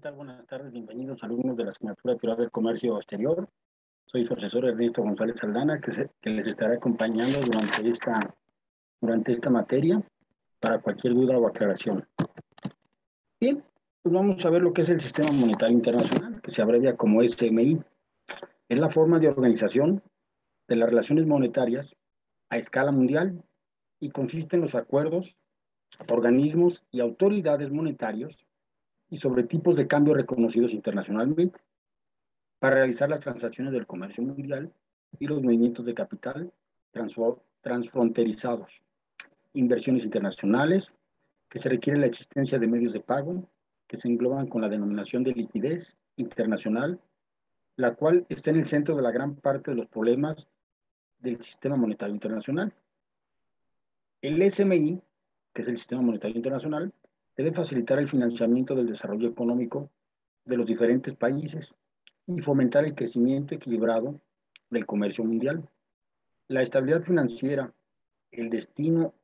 tal? Buenas tardes, bienvenidos alumnos de la asignatura Teoría del Comercio Exterior. Soy su profesor Ernesto González Aldana, que les estará acompañando durante esta materia para cualquier duda o aclaración. Bien, pues vamos a ver lo que es el Sistema Monetario Internacional, que se abrevia como SMI. Es la forma de organización de las relaciones monetarias a escala mundial y consiste en los acuerdos, organismos y autoridades monetarios y sobre tipos de cambio reconocidos internacionalmente para realizar las transacciones del comercio mundial y los movimientos de capital transfronterizados, inversiones internacionales, que se requiere la existencia de medios de pago, que se engloban con la denominación de liquidez internacional, la cual está en el centro de la gran parte de los problemas del sistema monetario internacional. El SMI, que es el Sistema Monetario Internacional, debe facilitar el financiamiento del desarrollo económico de los diferentes países y fomentar el crecimiento equilibrado del comercio mundial. La estabilidad financiera, el destino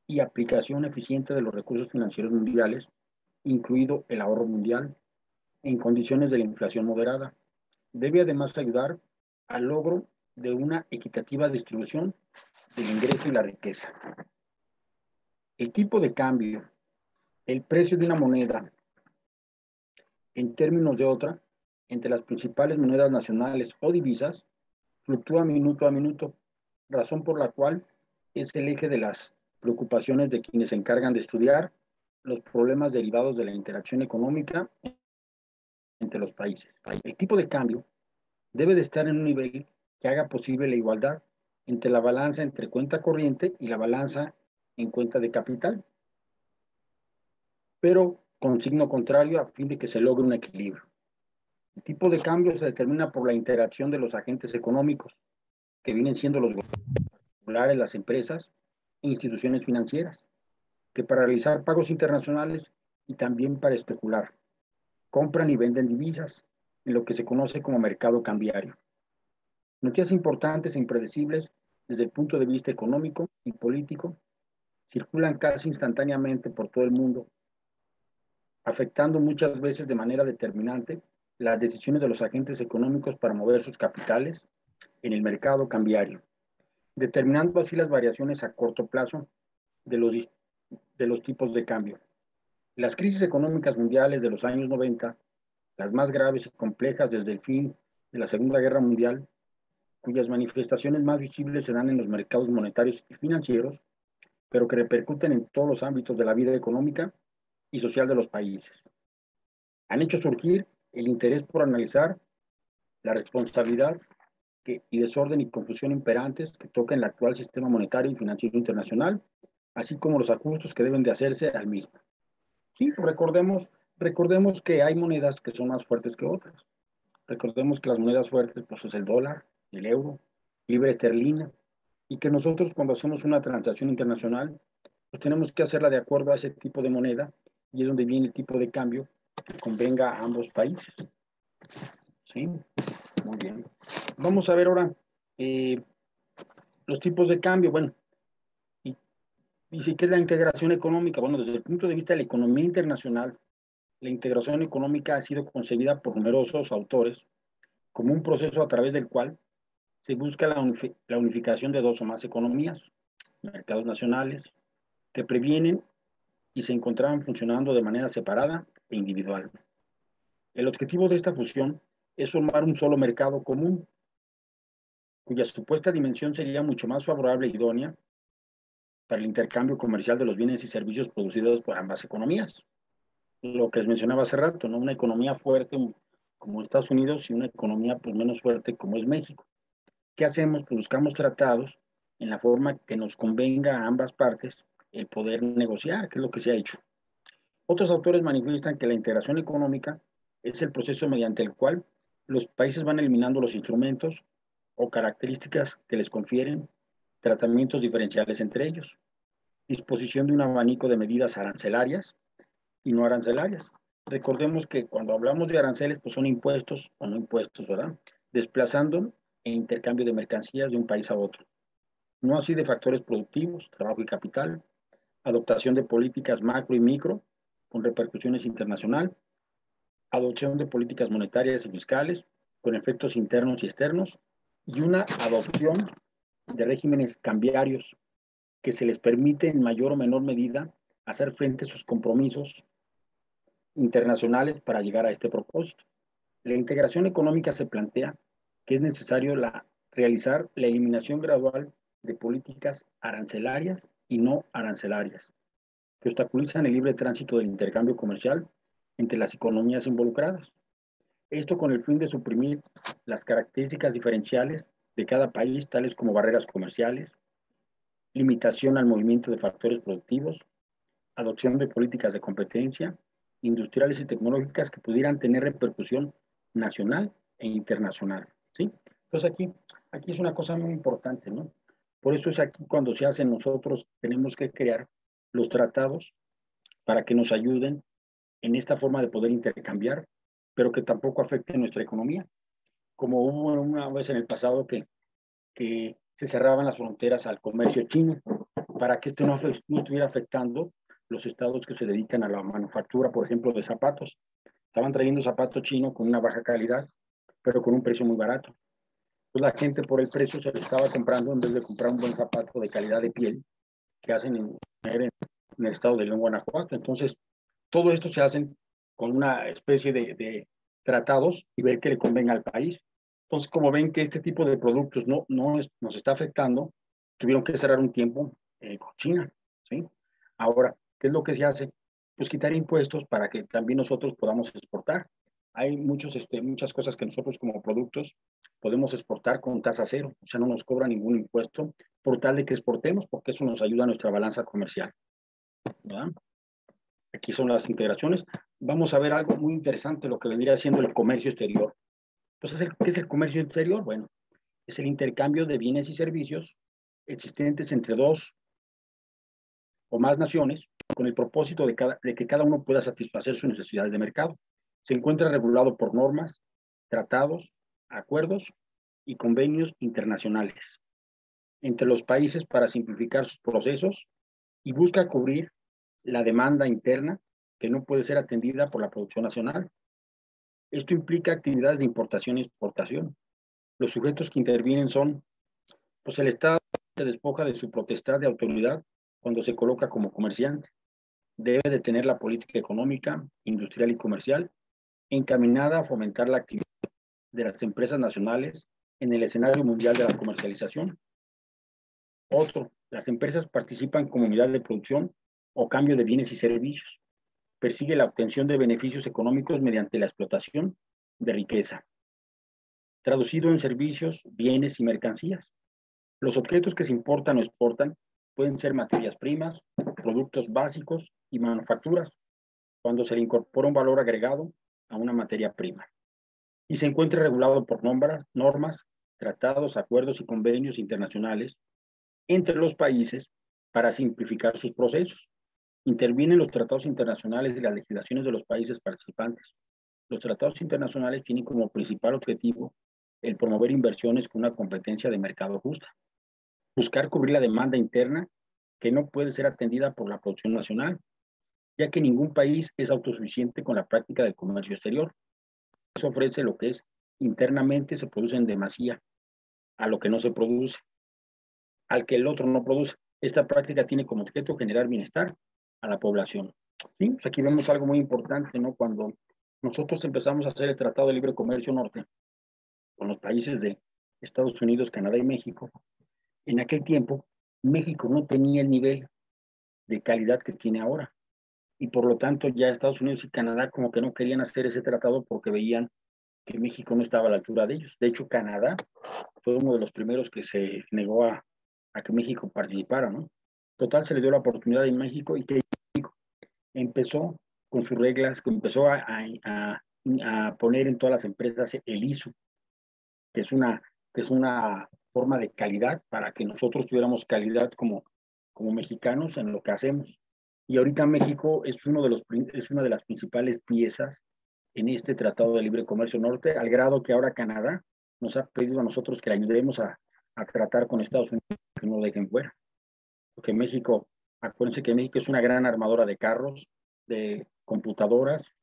y aplicación eficiente de los recursos financieros mundiales, incluido el ahorro mundial, en condiciones de la inflación moderada, debe además ayudar al logro de una equitativa distribución del ingreso y la riqueza. El tipo de cambio, el precio de una moneda en términos de otra, entre las principales monedas nacionales o divisas, fluctúa minuto a minuto, razón por la cual es el eje de las preocupaciones de quienes se encargan de estudiar los problemas derivados de la interacción económica entre los países. El tipo de cambio debe de estar en un nivel que haga posible la igualdad entre la balanza entre cuenta corriente y la balanza en cuenta de capital, pero con signo contrario a fin de que se logre un equilibrio. El tipo de cambio se determina por la interacción de los agentes económicos, que vienen siendo los gobiernos, las empresas e instituciones financieras, que para realizar pagos internacionales y también para especular, compran y venden divisas en lo que se conoce como mercado cambiario. Noticias importantes e impredecibles desde el punto de vista económico y político circulan casi instantáneamente por todo el mundo, afectando muchas veces de manera determinante las decisiones de los agentes económicos para mover sus capitales en el mercado cambiario, determinando así las variaciones a corto plazo de los tipos de cambio. Las crisis económicas mundiales de los años 90, las más graves y complejas desde el fin de la Segunda Guerra Mundial, cuyas manifestaciones más visibles se dan en los mercados monetarios y financieros, pero que repercuten en todos los ámbitos de la vida económica y social de los países. Han hecho surgir el interés por analizar la responsabilidad y desorden y confusión imperantes que toca en el actual sistema monetario y financiero internacional, así como los ajustes que deben de hacerse al mismo. Sí, recordemos que hay monedas que son más fuertes que otras. Recordemos que las monedas fuertes pues, es el dólar, el euro, libra esterlina, y que nosotros cuando hacemos una transacción internacional, pues tenemos que hacerla de acuerdo a ese tipo de moneda, y es donde viene el tipo de cambio que convenga a ambos países. ¿Sí? Muy bien. Vamos a ver ahora los tipos de cambio. Bueno, dice que es la integración económica. Bueno, desde el punto de vista de la economía internacional, la integración económica ha sido concebida por numerosos autores como un proceso a través del cual se busca la unificación de dos o más economías, mercados nacionales, que previenen y se encontraban funcionando de manera separada e individual. El objetivo de esta fusión es formar un solo mercado común, cuya supuesta dimensión sería mucho más favorable e idónea para el intercambio comercial de los bienes y servicios producidos por ambas economías. Lo que les mencionaba hace rato, ¿no? Una economía fuerte como Estados Unidos y una economía pues, menos fuerte como es México. ¿Qué hacemos? Pues buscamos tratados en la forma que nos convenga a ambas partes el poder negociar, que es lo que se ha hecho. Otros autores manifiestan que la integración económica es el proceso mediante el cual los países van eliminando los instrumentos o características que les confieren tratamientos diferenciales entre ellos, disposición de un abanico de medidas arancelarias y no arancelarias. Recordemos que cuando hablamos de aranceles, pues son impuestos o no impuestos, ¿verdad? Desplazando e intercambio de mercancías de un país a otro. No así de factores productivos, trabajo y capital, adoptación de políticas macro y micro con repercusiones internacionales, adopción de políticas monetarias y fiscales con efectos internos y externos, y una adopción de regímenes cambiarios que se les permite en mayor o menor medida hacer frente a sus compromisos internacionales para llegar a este propósito. La integración económica se plantea que es necesario realizar la eliminación gradual de políticas arancelarias y no arancelarias, que obstaculizan el libre tránsito del intercambio comercial entre las economías involucradas. Esto con el fin de suprimir las características diferenciales de cada país, tales como barreras comerciales, limitación al movimiento de factores productivos, adopción de políticas de competencia, industriales y tecnológicas que pudieran tener repercusión nacional e internacional, ¿sí? Entonces aquí es una cosa muy importante, ¿no? Por eso es aquí cuando se hacen nosotros tenemos que crear los tratados para que nos ayuden en esta forma de poder intercambiar, pero que tampoco afecte nuestra economía. Como hubo una vez en el pasado que se cerraban las fronteras al comercio chino para que esto no estuviera afectando los estados que se dedican a la manufactura, por ejemplo, de zapatos. Estaban trayendo zapatos chinos con una baja calidad, pero con un precio muy barato. Pues la gente por el precio se lo estaba comprando en vez de comprar un buen zapato de calidad de piel que hacen en el estado de León, Guanajuato. Entonces, todo esto se hace con una especie de tratados y ver qué le convenga al país. Entonces, como ven que este tipo de productos nos está afectando, tuvieron que cerrar un tiempo con China, ¿sí? Ahora, ¿qué es lo que se hace? Pues quitar impuestos para que también nosotros podamos exportar. Hay muchas cosas que nosotros como productos podemos exportar con tasa cero, o sea, no nos cobra ningún impuesto por tal de que exportemos, porque eso nos ayuda a nuestra balanza comercial, ¿verdad? Aquí son las integraciones. Vamos a ver algo muy interesante, lo que vendría siendo el comercio exterior. Entonces, ¿qué es el comercio exterior? Bueno, es el intercambio de bienes y servicios existentes entre dos o más naciones con el propósito de que cada uno pueda satisfacer sus necesidades de mercado. Se encuentra regulado por normas, tratados, acuerdos y convenios internacionales entre los países para simplificar sus procesos y busca cubrir la demanda interna que no puede ser atendida por la producción nacional. Esto implica actividades de importación y exportación. Los sujetos que intervienen son, pues el Estado se despoja de su potestad de autoridad cuando se coloca como comerciante. Debe de tener la política económica, industrial y comercial encaminada a fomentar la actividad de las empresas nacionales en el escenario mundial de la comercialización. Otro, las empresas participan como unidad de producción o cambio de bienes y servicios. Persigue la obtención de beneficios económicos mediante la explotación de riqueza, traducido en servicios, bienes y mercancías. Los objetos que se importan o exportan pueden ser materias primas, productos básicos y manufacturas, cuando se le incorpora un valor agregado a una materia prima. Y se encuentra regulado por normas, tratados, acuerdos y convenios internacionales entre los países para simplificar sus procesos. Intervienen los tratados internacionales y las legislaciones de los países participantes. Los tratados internacionales tienen como principal objetivo el promover inversiones con una competencia de mercado justa, buscar cubrir la demanda interna que no puede ser atendida por la producción nacional, ya que ningún país es autosuficiente con la práctica del comercio exterior. Eso ofrece lo que es internamente se produce en demasía a lo que no se produce, al que el otro no produce. Esta práctica tiene como objeto generar bienestar a la población. ¿Sí? Pues aquí vemos algo muy importante, ¿no? Cuando nosotros empezamos a hacer el Tratado de Libre Comercio Norte con los países de Estados Unidos, Canadá y México, en aquel tiempo México no tenía el nivel de calidad que tiene ahora. Y por lo tanto ya Estados Unidos y Canadá como que no querían hacer ese tratado porque veían que México no estaba a la altura de ellos. De hecho, Canadá fue uno de los primeros que se negó a que México participara, ¿no? Total, se le dio la oportunidad en México y que México empezó con sus reglas, que empezó a poner en todas las empresas el ISO, que es una forma de calidad para que nosotros tuviéramos calidad como mexicanos en lo que hacemos. Y ahorita México es es una de las principales piezas en este Tratado de Libre Comercio Norte, al grado que ahora Canadá nos ha pedido a nosotros que le ayudemos a tratar con Estados Unidos, que no lo dejen fuera. Porque México, acuérdense que México es una gran armadora de carros, de computadoras,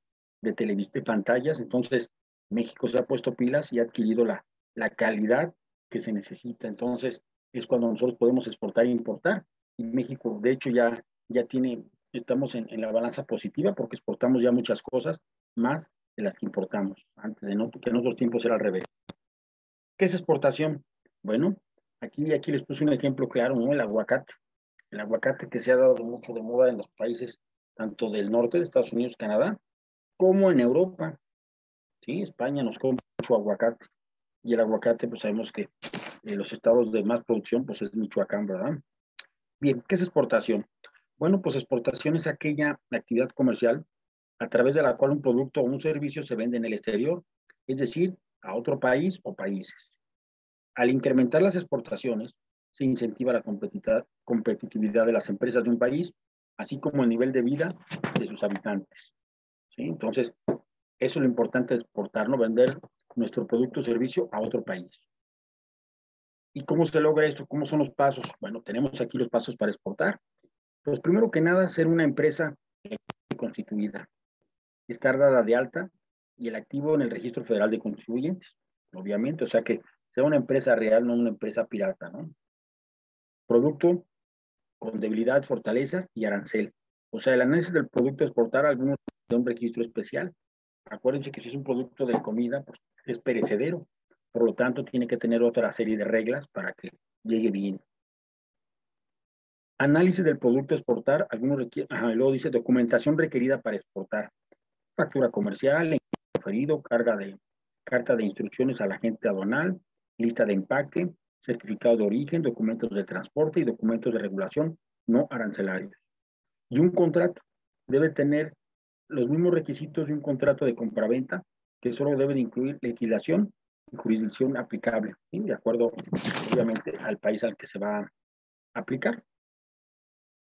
de pantallas. Entonces, México se ha puesto pilas y ha adquirido la calidad que se necesita. Entonces, es cuando nosotros podemos exportar e importar. Y México, de hecho, ya tiene, estamos en la balanza positiva porque exportamos ya muchas cosas más de las que importamos. Antes de no, que en otros tiempos era al revés. ¿Qué es exportación? Bueno, aquí les puse un ejemplo claro, ¿no? El aguacate. El aguacate que se ha dado mucho de moda en los países tanto del norte de Estados Unidos, Canadá, como en Europa. Sí, España nos compra mucho aguacate. Y el aguacate, pues sabemos que los estados de más producción, pues es Michoacán, ¿verdad? Bien, ¿qué es exportación? Bueno, pues exportación es aquella actividad comercial a través de la cual un producto o un servicio se vende en el exterior, es decir, a otro país o países. Al incrementar las exportaciones, se incentiva la competitividad de las empresas de un país, así como el nivel de vida de sus habitantes. ¿Sí? Entonces, eso es lo importante de exportar, ¿no? Vender nuestro producto o servicio a otro país. ¿Y cómo se logra esto? ¿Cómo son los pasos? Bueno, tenemos aquí los pasos para exportar. Pues primero que nada, ser una empresa constituida, estar dada de alta y el activo en el Registro Federal de Contribuyentes, obviamente, o sea que sea una empresa real, no una empresa pirata, ¿no? Producto con debilidades, fortalezas y arancel. O sea, el análisis del producto a exportar algunos de un registro especial. Acuérdense que si es un producto de comida, pues es perecedero. Por lo tanto, tiene que tener otra serie de reglas para que llegue bien. Análisis del producto a exportar. Algunos requieren, luego dice documentación requerida para exportar. Factura comercial, referido, carta de instrucciones al agente aduanal, lista de empaque, certificado de origen, documentos de transporte y documentos de regulación no arancelarios. Y un contrato debe tener los mismos requisitos de un contrato de compraventa, que solo debe de incluir legislación y jurisdicción aplicable, ¿sí? De acuerdo, obviamente, al país al que se va a aplicar.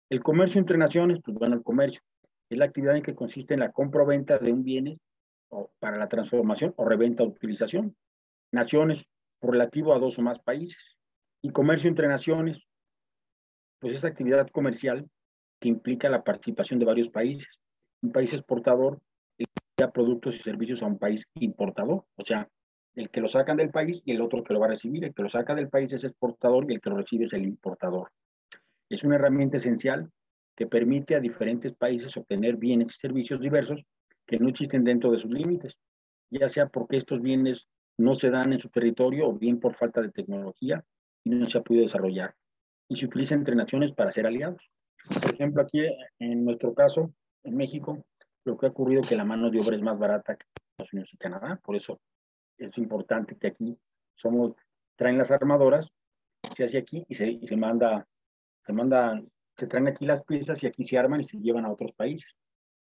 El comercio entre naciones, pues bueno, el comercio es la actividad en que consiste en la compra o venta de un bien o para la transformación o reventa o utilización. Naciones, relativo a dos o más países. Y comercio entre naciones, pues es actividad comercial que implica la participación de varios países. Un país exportador envía productos y servicios a un país importador, o sea, el que lo sacan del país y el otro que lo va a recibir. El que lo saca del país es exportador y el que lo recibe es el importador. Es una herramienta esencial que permite a diferentes países obtener bienes y servicios diversos que no existen dentro de sus límites, ya sea porque estos bienes no se dan en su territorio o bien por falta de tecnología y no se ha podido desarrollar. Y se utiliza entre naciones para ser aliados. Por ejemplo, aquí en nuestro caso, en México, lo que ha ocurrido es que la mano de obra es más barata que en Estados Unidos y Canadá. Por eso es importante que aquí traen las armadoras, se hace aquí y se mandan, se traen aquí las piezas y aquí se arman y se llevan a otros países.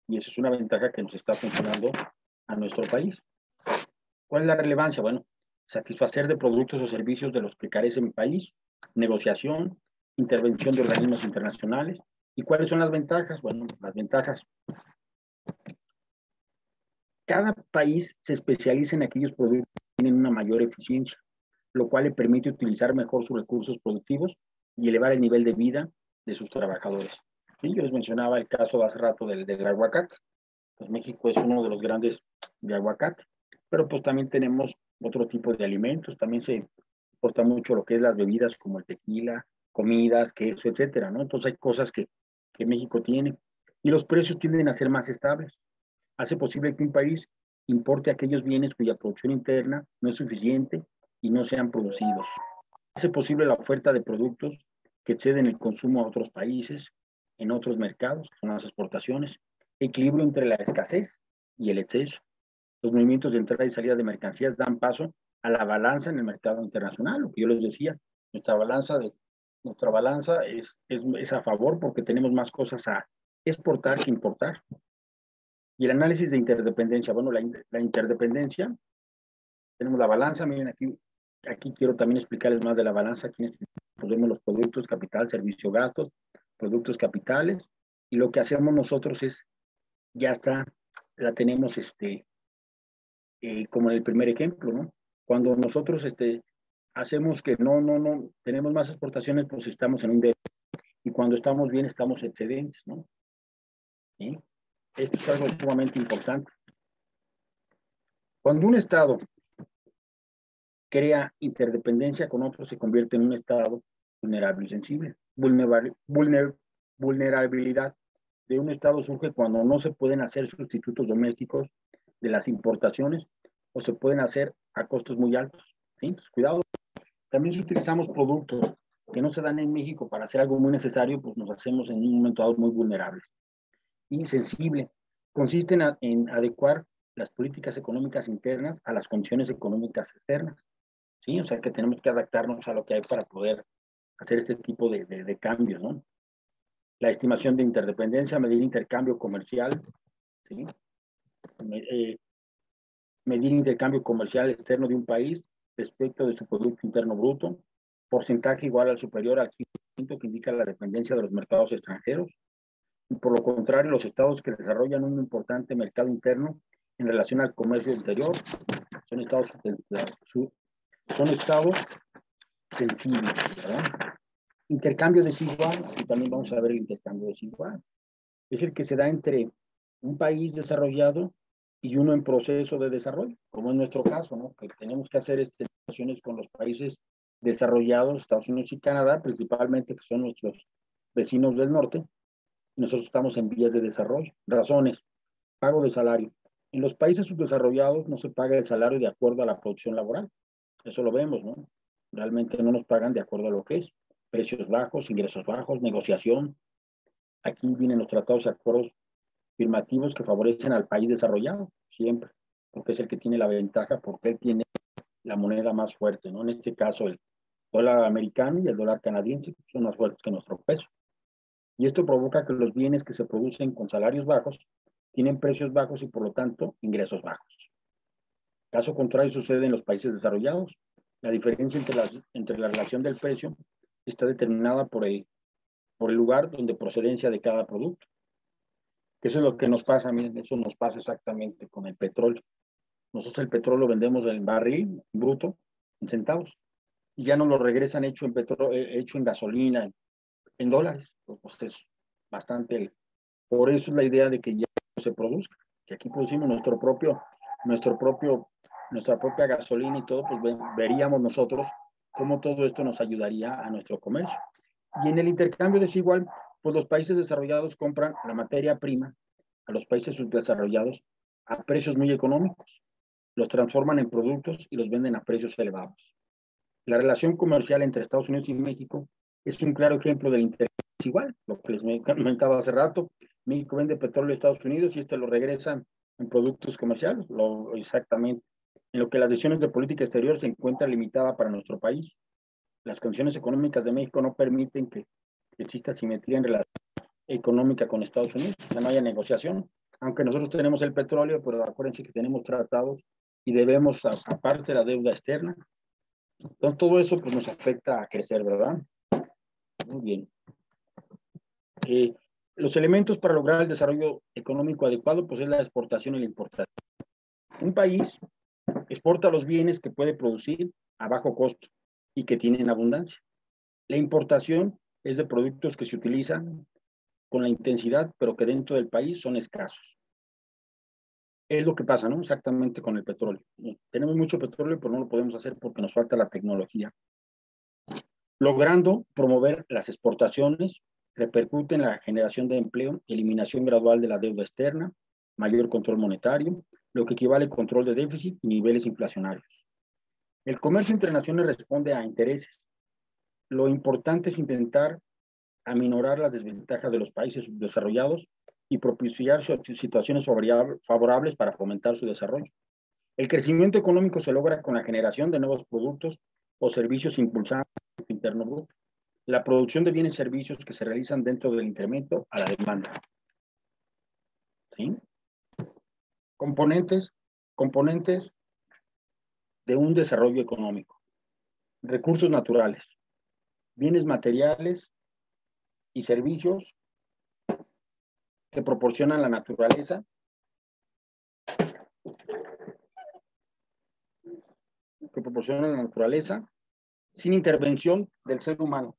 Y eso es una ventaja que nos está funcionando a nuestro país. ¿Cuál es la relevancia? Bueno, satisfacer de productos o servicios de los que carece mi país, negociación, intervención de organismos internacionales. ¿Y cuáles son las ventajas? Bueno, las ventajas. Cada país se especializa en aquellos productos que tienen una mayor eficiencia, lo cual le permite utilizar mejor sus recursos productivos y elevar el nivel de vida de sus trabajadores. Sí, yo les mencionaba el caso hace rato del aguacate. Pues México es uno de los grandes de aguacate, pero pues también tenemos otro tipo de alimentos, también se importa mucho lo que es las bebidas como el tequila, comidas, queso, etcétera, ¿no? Entonces hay cosas que México tiene y los precios tienden a ser más estables. Hace posible que un país importe aquellos bienes cuya producción interna no es suficiente y no sean producidos. Hace posible la oferta de productos que exceden el consumo a otros países, en otros mercados, que son las exportaciones, equilibrio entre la escasez y el exceso. Los movimientos de entrada y salida de mercancías dan paso a la balanza en el mercado internacional, lo que yo les decía, nuestra balanza es a favor porque tenemos más cosas a exportar que importar. Y el análisis de interdependencia, bueno, la interdependencia, tenemos la balanza, miren aquí quiero también explicarles más de la balanza, aquí ponemos los productos, capital, servicio, gastos, productos capitales, y lo que hacemos nosotros es, ya está, la tenemos como en el primer ejemplo, ¿no? Cuando nosotros hacemos que no, tenemos más exportaciones, pues estamos en un déficit, y cuando estamos bien, estamos excedentes, ¿no? ¿Sí? Esto es algo sumamente importante. Cuando un Estado crea interdependencia con otro, se convierte en un Estado vulnerable y sensible. Vulnerabilidad de un Estado surge cuando no se pueden hacer sustitutos domésticos de las importaciones o se pueden hacer a costos muy altos. ¿Sí? Entonces, cuidado. También si utilizamos productos que no se dan en México para hacer algo muy necesario, pues nos hacemos en un momento dado muy vulnerables. Y sensible. Consiste en adecuar las políticas económicas internas a las condiciones económicas externas. ¿Sí? O sea que tenemos que adaptarnos a lo que hay para poder hacer este tipo de cambios, ¿no? La estimación de interdependencia, medir intercambio comercial, ¿sí? Medir intercambio comercial externo de un país respecto de su Producto Interno Bruto, porcentaje igual al superior al 15% que indica la dependencia de los mercados extranjeros. Y por lo contrario, los estados que desarrollan un importante mercado interno en relación al comercio exterior son estados sensibles, ¿verdad? Intercambio desigual, y también vamos a ver el intercambio desigual. Es el que se da entre un país desarrollado y uno en proceso de desarrollo, como en nuestro caso, ¿no? Que tenemos que hacer relaciones con los países desarrollados, Estados Unidos y Canadá, principalmente, que son nuestros vecinos del norte, y nosotros estamos en vías de desarrollo. Razones: pago de salario. En los países subdesarrollados no se paga el salario de acuerdo a la producción laboral. Eso lo vemos, ¿no? Realmente no nos pagan de acuerdo a lo que es. Precios bajos, ingresos bajos, negociación. Aquí vienen los tratados y acuerdos afirmativos que favorecen al país desarrollado, siempre, porque es el que tiene la ventaja, porque él tiene la moneda más fuerte, ¿no? En este caso, el dólar americano y el dólar canadiense son más fuertes que nuestro peso. Y esto provoca que los bienes que se producen con salarios bajos tienen precios bajos y, por lo tanto, ingresos bajos. Caso contrario sucede en los países desarrollados. La diferencia entre la relación del precio está determinada por el lugar donde procedencia de cada producto. Eso es lo que nos pasa, miren, eso nos pasa exactamente con el petróleo. Nosotros el petróleo vendemos en barril bruto en centavos y ya nos lo regresan hecho en petróleo, hecho en gasolina, en dólares. Pues es bastante. Por eso es la idea de que ya se produzca, que aquí producimos nuestra propia gasolina y todo, pues veríamos nosotros cómo todo esto nos ayudaría a nuestro comercio. Y en el intercambio desigual, pues los países desarrollados compran la materia prima a los países subdesarrollados a precios muy económicos, los transforman en productos y los venden a precios elevados. La relación comercial entre Estados Unidos y México es un claro ejemplo del intercambio desigual, lo que les comentaba hace rato. México vende petróleo a Estados Unidos y lo regresa en productos comerciales, exactamente. En lo que las decisiones de política exterior se encuentran limitadas para nuestro país. Las condiciones económicas de México no permiten que exista simetría en relación económica con Estados Unidos, o sea, no haya negociación. Aunque nosotros tenemos el petróleo, pero acuérdense que tenemos tratados y debemos, aparte, la deuda externa. Entonces, todo eso pues, nos afecta a crecer, ¿verdad? Muy bien. Los elementos para lograr el desarrollo económico adecuado, pues es la exportación y la importación. Un país exporta los bienes que puede producir a bajo costo y que tienen abundancia. La importación es de productos que se utilizan con la intensidad, pero que dentro del país son escasos. Es lo que pasa, ¿no? Exactamente con el petróleo. Tenemos mucho petróleo, pero no lo podemos hacer porque nos falta la tecnología. Logrando promover las exportaciones, repercute en la generación de empleo, eliminación gradual de la deuda externa, mayor control monetario, lo que equivale a control de déficit y niveles inflacionarios. El comercio internacional responde a intereses. Lo importante es intentar aminorar las desventajas de los países desarrollados y propiciar situaciones favorables para fomentar su desarrollo. El crecimiento económico se logra con la generación de nuevos productos o servicios impulsando el interno bruto, la producción de bienes y servicios que se realizan dentro del incremento a la demanda. ¿Sí? Componentes de un desarrollo económico. Recursos naturales, bienes materiales y servicios que proporcionan la naturaleza, sin intervención del ser humano.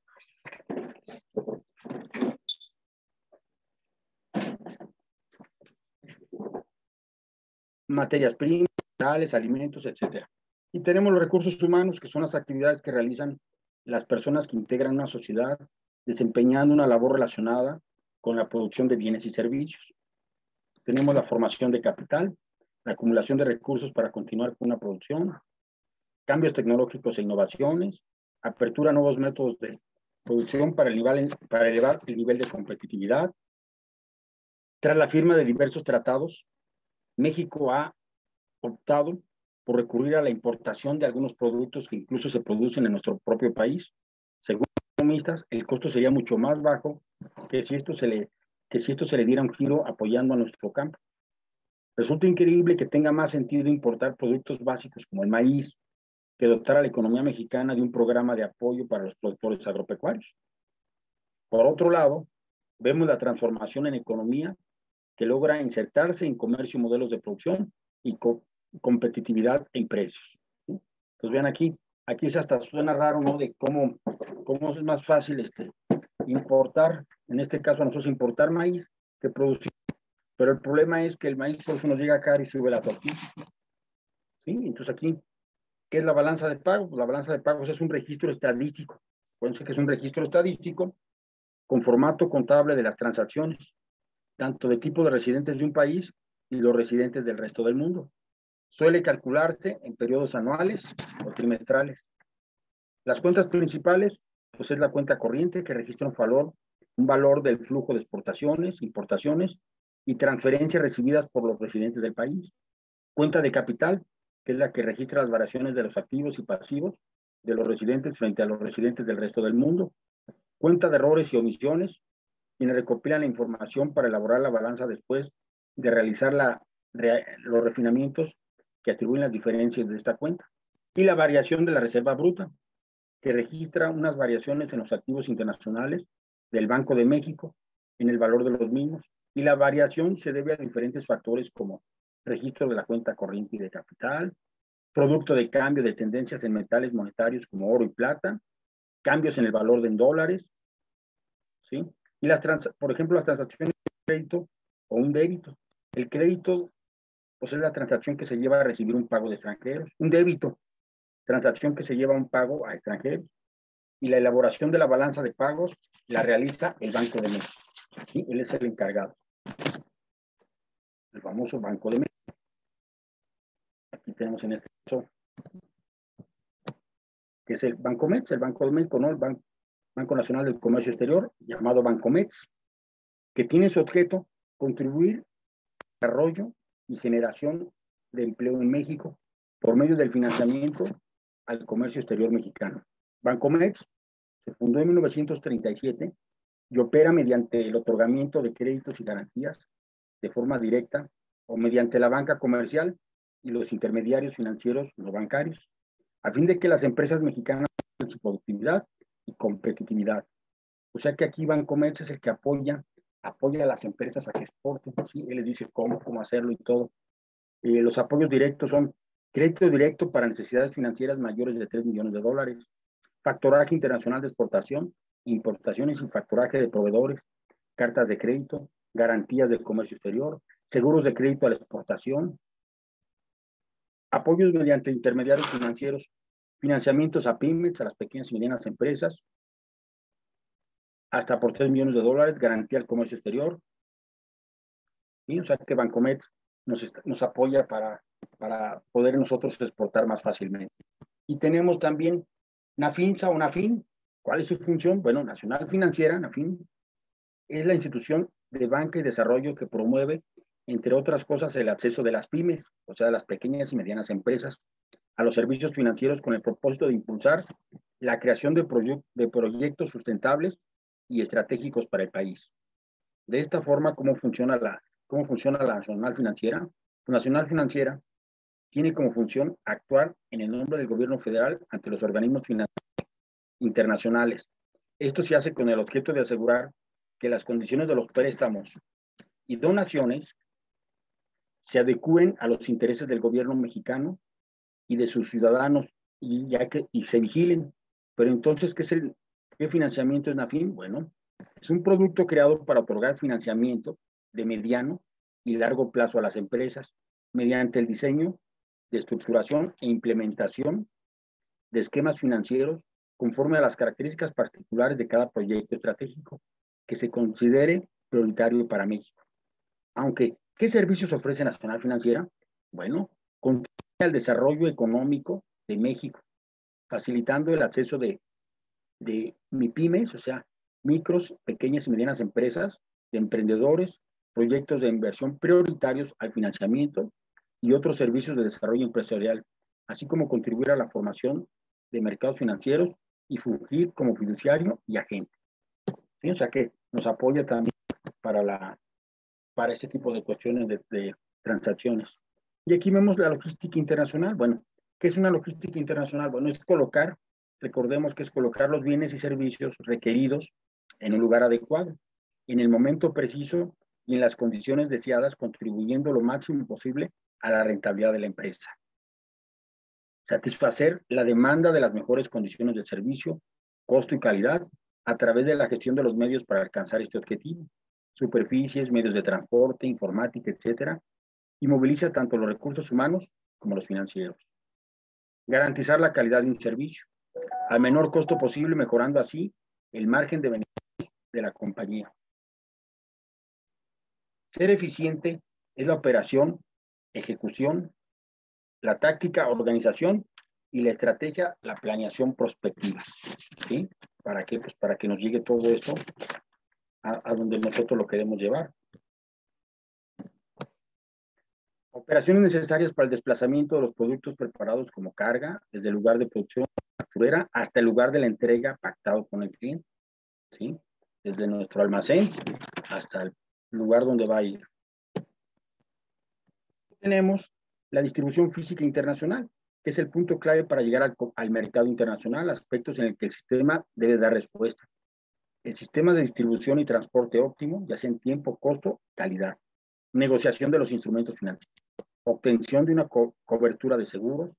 Materias primas, tales, alimentos, etcétera. Y tenemos los recursos humanos, que son las actividades que realizan las personas que integran una sociedad, desempeñando una labor relacionada con la producción de bienes y servicios. Tenemos la formación de capital, la acumulación de recursos para continuar con una producción, cambios tecnológicos e innovaciones, apertura a nuevos métodos de producción para elevar el nivel de competitividad. Tras la firma de diversos tratados, México ha optado por recurrir a la importación de algunos productos que incluso se producen en nuestro propio país. Según los economistas, el costo sería mucho más bajo que si esto se le diera un giro apoyando a nuestro campo. Resulta increíble que tenga más sentido importar productos básicos como el maíz que dotar a la economía mexicana de un programa de apoyo para los productores agropecuarios. Por otro lado, vemos la transformación en economía que logra insertarse en comercio, modelos de producción y competitividad en precios. ¿Sí? Pues vean aquí hasta suena raro, ¿no? De cómo es más fácil importar, en este caso a nosotros importar maíz que producir. Pero el problema es que el maíz por eso nos llega caro y sube la tortilla. ¿Sí? Entonces aquí, ¿qué es la balanza de pagos? Pues la balanza de pagos es un registro estadístico. Acuérdense que es un registro estadístico con formato contable de las transacciones, tanto de tipo de residentes de un país y los residentes del resto del mundo. Suele calcularse en periodos anuales o trimestrales. Las cuentas principales, pues es la cuenta corriente que registra un valor del flujo de exportaciones, importaciones y transferencias recibidas por los residentes del país. Cuenta de capital, que es la que registra las variaciones de los activos y pasivos de los residentes frente a los residentes del resto del mundo. Cuenta de errores y omisiones, quienes recopilan la información para elaborar la balanza después de realizar los refinamientos que atribuyen las diferencias de esta cuenta. Y la variación de la reserva bruta, que registra unas variaciones en los activos internacionales del Banco de México en el valor de los mismos. Y la variación se debe a diferentes factores como registro de la cuenta corriente y de capital, producto de cambio de tendencias en metales monetarios como oro y plata, cambios en el valor de en dólares, ¿sí? Y por ejemplo, las transacciones de crédito o un débito. El crédito, pues es la transacción que se lleva a recibir un pago de extranjeros. Un débito, transacción que se lleva un pago a extranjeros. Y la elaboración de la balanza de pagos la realiza el Banco de México. ¿Sí? Él es el encargado. El famoso Banco de México. Aquí tenemos en este caso, que es el Bancomex, el Banco de México, ¿no? El Banco Nacional del Comercio Exterior, llamado Bancomex, que tiene su objeto contribuir al desarrollo y generación de empleo en México por medio del financiamiento al comercio exterior mexicano. Bancomex se fundó en 1937 y opera mediante el otorgamiento de créditos y garantías de forma directa o mediante la banca comercial y los intermediarios financieros no bancarios, a fin de que las empresas mexicanas tengan su productividad y competitividad. O sea que aquí Bancomex es el que apoya a las empresas a que exporten, ¿sí? Él les dice cómo hacerlo y todo. Los apoyos directos son crédito directo para necesidades financieras mayores de 3 millones de dólares, factoraje internacional de exportación, importaciones y factoraje de proveedores, cartas de crédito, garantías del comercio exterior, seguros de crédito a la exportación, apoyos mediante intermediarios financieros, financiamientos a pymes, a las pequeñas y medianas empresas, hasta por 3 millones de dólares, garantía al comercio exterior. ¿Sí? O sea que Bancomex nos apoya para poder nosotros exportar más fácilmente. Y tenemos también NAFINSA o NAFIN. ¿Cuál es su función? Bueno, Nacional Financiera, NAFIN, es la institución de banca y desarrollo que promueve, entre otras cosas, el acceso de las pymes, o sea, de las pequeñas y medianas empresas, a los servicios financieros con el propósito de impulsar la creación de proyectos sustentables y estratégicos para el país. De esta forma, ¿cómo funciona la Nacional Financiera? La Nacional Financiera tiene como función actuar en el nombre del gobierno federal ante los organismos financieros internacionales. Esto se hace con el objeto de asegurar que las condiciones de los préstamos y donaciones se adecúen a los intereses del gobierno mexicano y de sus ciudadanos y se vigilen. Pero entonces, ¿qué financiamiento es NAFIN? Bueno, es un producto creado para otorgar financiamiento de mediano y largo plazo a las empresas mediante el diseño de estructuración e implementación de esquemas financieros conforme a las características particulares de cada proyecto estratégico que se considere prioritario para México. Aunque, ¿qué servicios ofrece Nacional Financiera? Bueno, contribuye al desarrollo económico de México, facilitando el acceso de MIPYMES, o sea, micros, pequeñas y medianas empresas, de emprendedores, proyectos de inversión prioritarios al financiamiento y otros servicios de desarrollo empresarial, así como contribuir a la formación de mercados financieros y fungir como fiduciario y agente. ¿Sí? O sea que nos apoya también para este tipo de cuestiones de transacciones. Y aquí vemos la logística internacional. Bueno, ¿qué es una logística internacional? Bueno, es colocar, recordemos que es colocar los bienes y servicios requeridos en un lugar adecuado, en el momento preciso y en las condiciones deseadas, contribuyendo lo máximo posible a la rentabilidad de la empresa. Satisfacer la demanda de las mejores condiciones de servicio, costo y calidad a través de la gestión de los medios para alcanzar este objetivo. Superficies, medios de transporte, informática, etcétera, y moviliza tanto los recursos humanos como los financieros. Garantizar la calidad de un servicio al menor costo posible, mejorando así el margen de beneficios de la compañía. Ser eficiente es la operación, ejecución, la táctica, organización y la estrategia, la planeación prospectiva. ¿Sí? ¿Para qué? Pues para que nos llegue todo esto a donde nosotros lo queremos llevar. Operaciones necesarias para el desplazamiento de los productos preparados como carga, desde el lugar de producción facturera hasta el lugar de la entrega pactado con el cliente. ¿Sí? Desde nuestro almacén hasta el lugar donde va a ir. Tenemos la distribución física internacional, que es el punto clave para llegar al mercado internacional, aspectos en el que el sistema debe dar respuesta. El sistema de distribución y transporte óptimo, ya sea en tiempo, costo, calidad. Negociación de los instrumentos financieros. Obtención de una cobertura de seguros.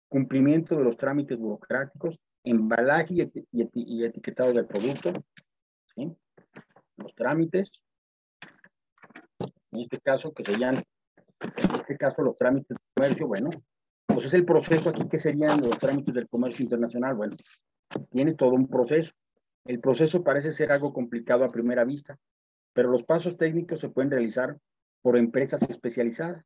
Cumplimiento de los trámites burocráticos. Embalaje y etiquetado del producto. ¿Sí? Los trámites. En este caso, los trámites de comercio, bueno, pues es el proceso aquí que serían los trámites del comercio internacional. Bueno, tiene todo un proceso. El proceso parece ser algo complicado a primera vista, pero los pasos técnicos se pueden realizar por empresas especializadas.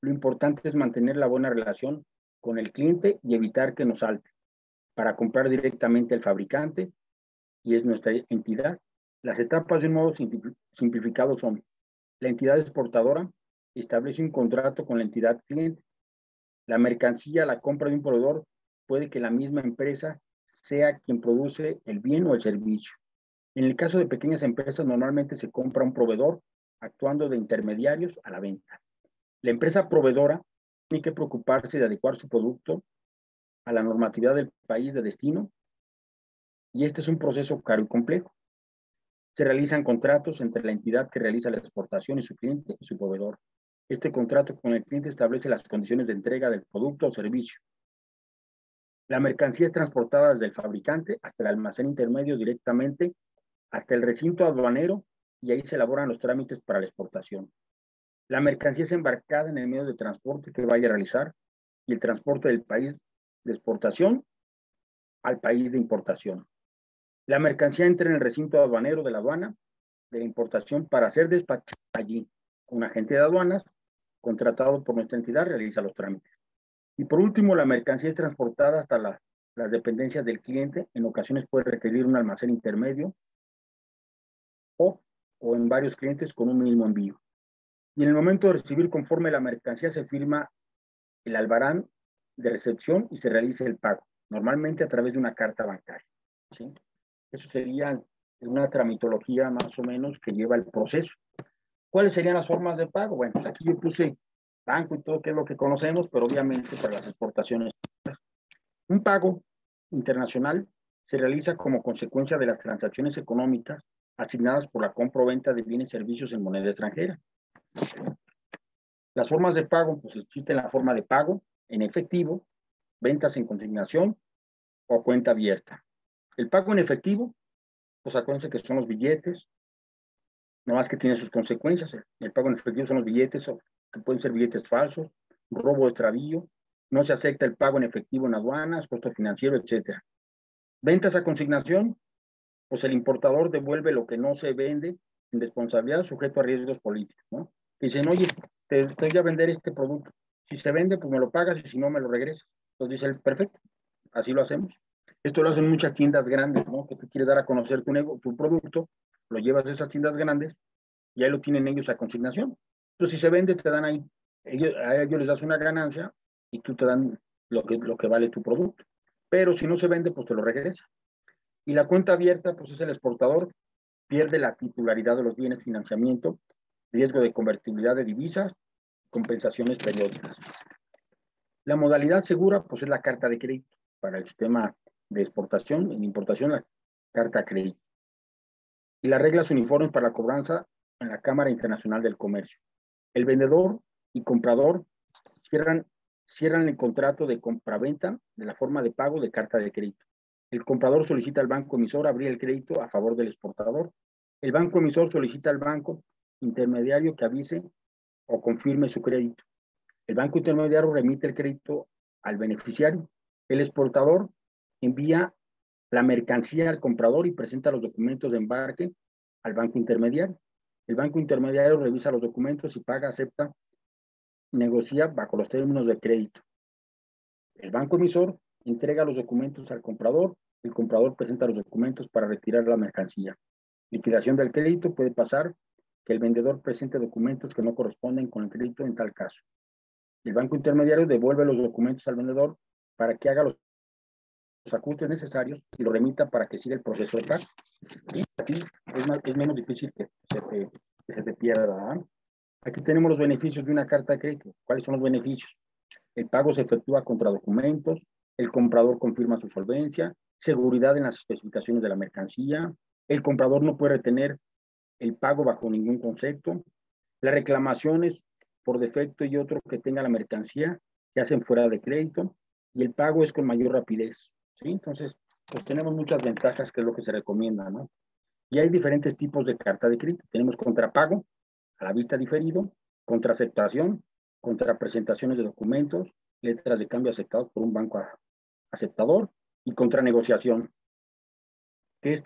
Lo importante es mantener la buena relación con el cliente y evitar que nos salte para comprar directamente al fabricante, y es nuestra entidad. Las etapas de un modo simplificado son: la entidad exportadora establece un contrato con la entidad cliente. La mercancía, la compra de un proveedor, puede que la misma empresa sea quien produce el bien o el servicio. En el caso de pequeñas empresas, normalmente se compra un proveedor actuando de intermediarios a la venta. La empresa proveedora tiene que preocuparse de adecuar su producto a la normatividad del país de destino, y este es un proceso caro y complejo. Se realizan contratos entre la entidad que realiza la exportación y su cliente y su proveedor. Este contrato con el cliente establece las condiciones de entrega del producto o servicio. La mercancía es transportada desde el fabricante hasta el almacén intermedio, directamente hasta el recinto aduanero, y ahí se elaboran los trámites para la exportación. La mercancía es embarcada en el medio de transporte que vaya a realizar, y el transporte del país de exportación al país de importación. La mercancía entra en el recinto aduanero de la aduana de la importación para ser despachada allí. Un agente de aduanas contratado por nuestra entidad realiza los trámites. Y por último, la mercancía es transportada hasta las dependencias del cliente. En ocasiones puede requerir un almacén intermedio o en varios clientes con un mismo envío. Y en el momento de recibir conforme la mercancía se firma el albarán de recepción y se realiza el pago, normalmente a través de una carta bancaria. ¿Sí? Eso sería una tramitología más o menos que lleva el proceso. ¿Cuáles serían las formas de pago? Bueno, pues aquí yo puse banco y todo, que es lo que conocemos, pero obviamente para las exportaciones. Un pago internacional se realiza como consecuencia de las transacciones económicas asignadas por la compra o venta de bienes y servicios en moneda extranjera. Las formas de pago, pues existe la forma de pago en efectivo, ventas en consignación o cuenta abierta. El pago en efectivo, pues acuérdense que son los billetes, no más que tiene sus consecuencias. El pago en efectivo son los billetes, que pueden ser billetes falsos, robo o extravío, No se acepta el pago en efectivo en aduanas, costo financiero, etcétera. Ventas a consignación, pues el importador devuelve lo que no se vende sin responsabilidad, sujeto a riesgos políticos, ¿no? Dicen, oye, te voy a vender este producto. Si se vende, pues me lo pagas y si no, me lo regresas. Entonces dice él, perfecto, así lo hacemos. Esto lo hacen muchas tiendas grandes, ¿no? Que tú quieres dar a conocer tu producto, lo llevas a esas tiendas grandes y ahí lo tienen ellos a consignación. Entonces, si se vende, te dan ahí, a ellos les das una ganancia y tú te dan lo que vale tu producto. Pero si no se vende, pues te lo regresa. Y la cuenta abierta, pues es el exportador, pierde la titularidad de los bienes, financiamiento, riesgo de convertibilidad de divisas, compensaciones periódicas. La modalidad segura, pues es la carta de crédito para el sistema de exportación, en importación, la carta de crédito. Y las reglas uniformes para la cobranza en la Cámara Internacional del Comercio. El vendedor y comprador cierran el contrato de compraventa de la forma de pago de carta de crédito. El comprador solicita al banco emisor abrir el crédito a favor del exportador. El banco emisor solicita al banco intermediario que avise o confirme su crédito. El banco intermediario remite el crédito al beneficiario. El exportador envía la mercancía al comprador y presenta los documentos de embarque al banco intermediario. El banco intermediario revisa los documentos y paga, acepta, negocia bajo los términos de crédito. El banco emisor entrega los documentos al comprador, el comprador presenta los documentos para retirar la mercancía. Liquidación del crédito puede pasar que el vendedor presente documentos que no corresponden con el crédito en tal caso. El banco intermediario devuelve los documentos al vendedor para que haga los ajustes necesarios y lo remita para que siga el proceso de pago. Y aquí es menos difícil que se te pierda. ¿Eh? Aquí tenemos los beneficios de una carta de crédito. ¿Cuáles son los beneficios? El pago se efectúa contra documentos, el comprador confirma su solvencia, seguridad en las especificaciones de la mercancía, el comprador no puede retener el pago bajo ningún concepto, las reclamaciones por defecto y otro que tenga la mercancía se hacen fuera de crédito y el pago es con mayor rapidez. ¿Sí? Entonces, pues tenemos muchas ventajas que es lo que se recomienda, ¿no? Y hay diferentes tipos de carta de crédito. Tenemos contrapago, a la vista diferido, contraaceptación, contrapresentaciones de documentos, letras de cambio aceptados por un banco aceptador y contranegociación. Es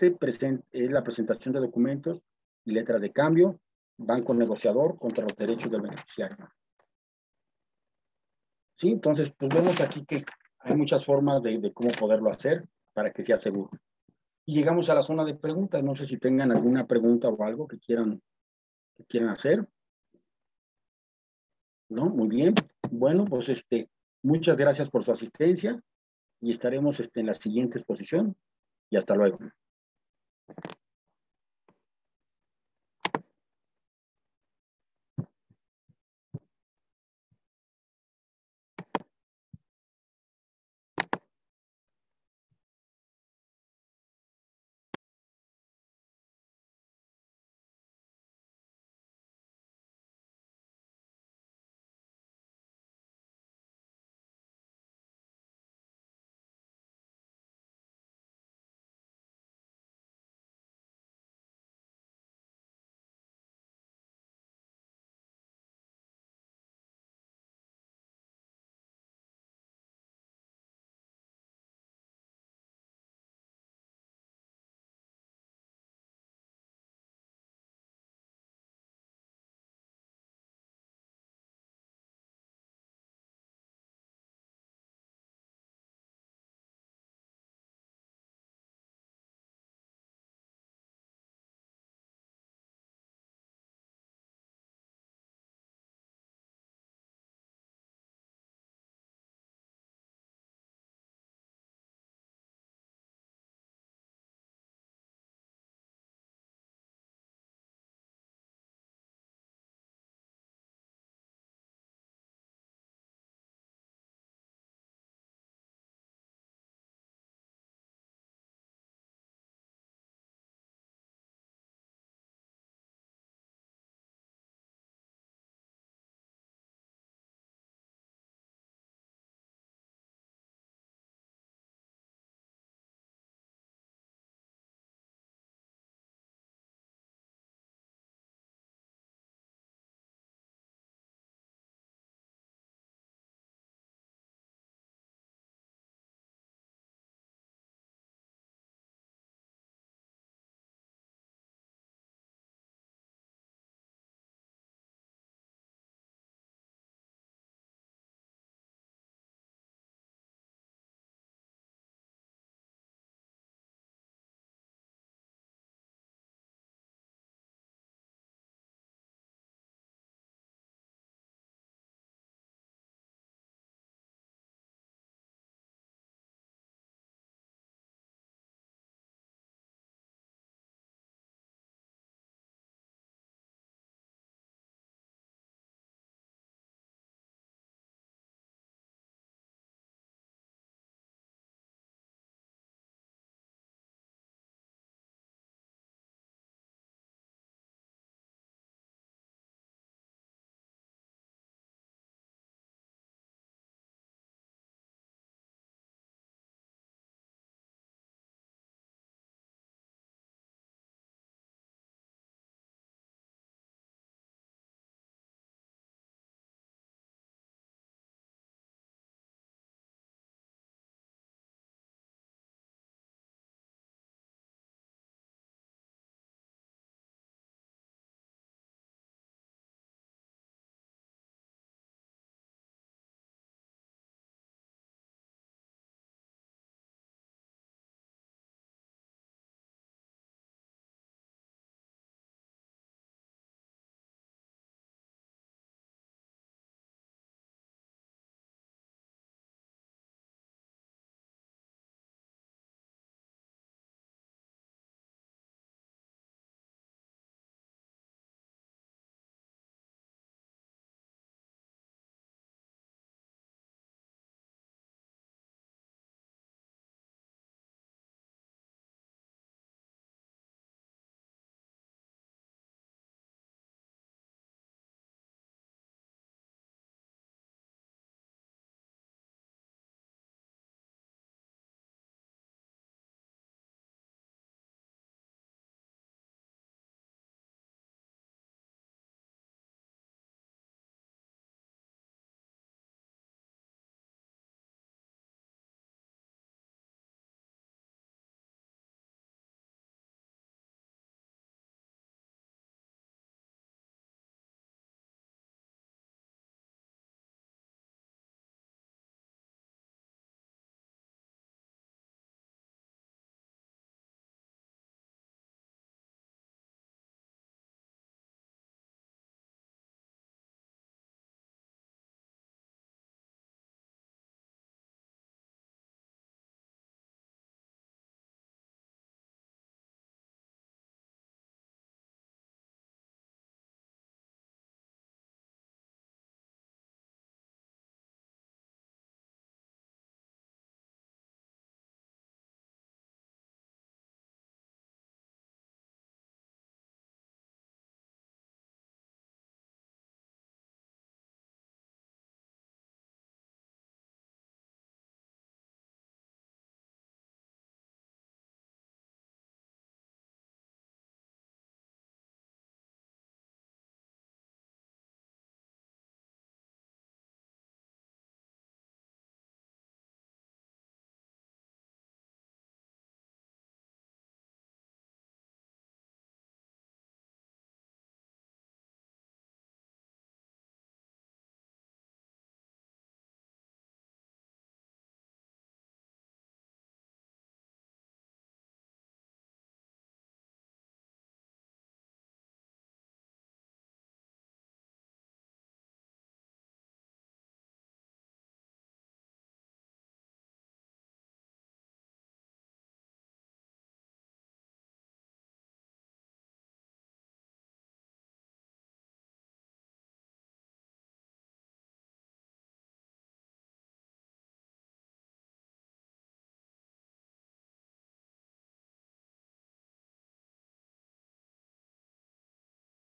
la presentación de documentos y letras de cambio, banco negociador contra los derechos del beneficiario. Sí, entonces, pues vemos aquí que hay muchas formas de cómo poderlo hacer para que sea seguro. Y llegamos a la zona de preguntas. No sé si tengan alguna pregunta o algo que quieran hacer. ¿No? Muy bien. Bueno, pues muchas gracias por su asistencia y estaremos en la siguiente exposición y hasta luego.